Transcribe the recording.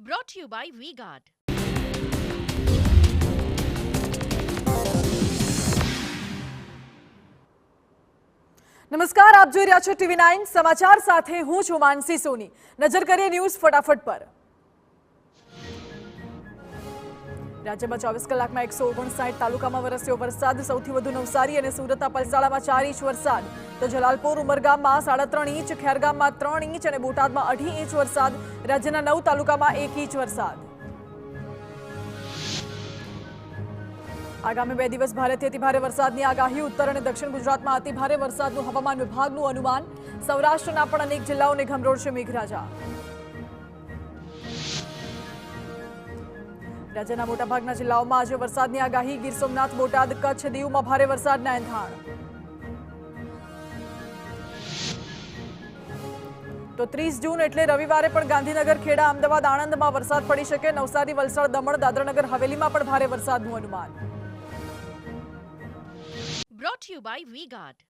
Brought to you by V-Guard. નમસ્કાર, આપ જોઈ રહ્યા છો TV9 સમાચાર સાથે હું છું માનસી સોની. નજર કરીએ ન્યૂઝ ફટાફટ પર. રાજ્યમાં 24 કલાકમાં 159 તાલુકામાં વરસ્યો વરસાદ. સૌથી વધુ નવસારી અને સુરતના પલસાડામાં 4 ઇંચ વરસાદ, તો જલાલપોર ઉમરગામમાં 3.5 ઇંચ, ખેરગામમાં 3 ઇંચ અને બોટાદમાં 2.5 ઇંચ વરસાદ. રાજ્યના 9 તાલુકામાં 1 ઇંચ વરસાદ. આગામી 2 દિવસ ભારેથી અતિભારે વરસાદની આગાહી. ઉત્તર અને દક્ષિણ ગુજરાતમાં અતિભારે વરસાદનું હવામાન વિભાગનું અનુમાન. સૌરાષ્ટ્રના પણ અનેક જિલ્લાઓને ગમરોળશે મેઘરાજા. રાજ્યના મોટાભાગના જિલ્લાઓમાં આજે વરસાદની આગાહી. ગીર સોમનાથ, બોટાદ, કચ્છ, દીવમાં ભારે વરસાદના એંધાણ. તો 30 જૂન એટલે રવિવારે પણ ગાંધીનગર, ખેડા, અમદાવાદ, આણંદમાં વરસાદ પડી શકે. નવસારી, વલસાડ, દમણ, દાદરાનગર હવેલીમાં પણ ભારે વરસાદનું અનુમાન. Brought to you by V-Guard.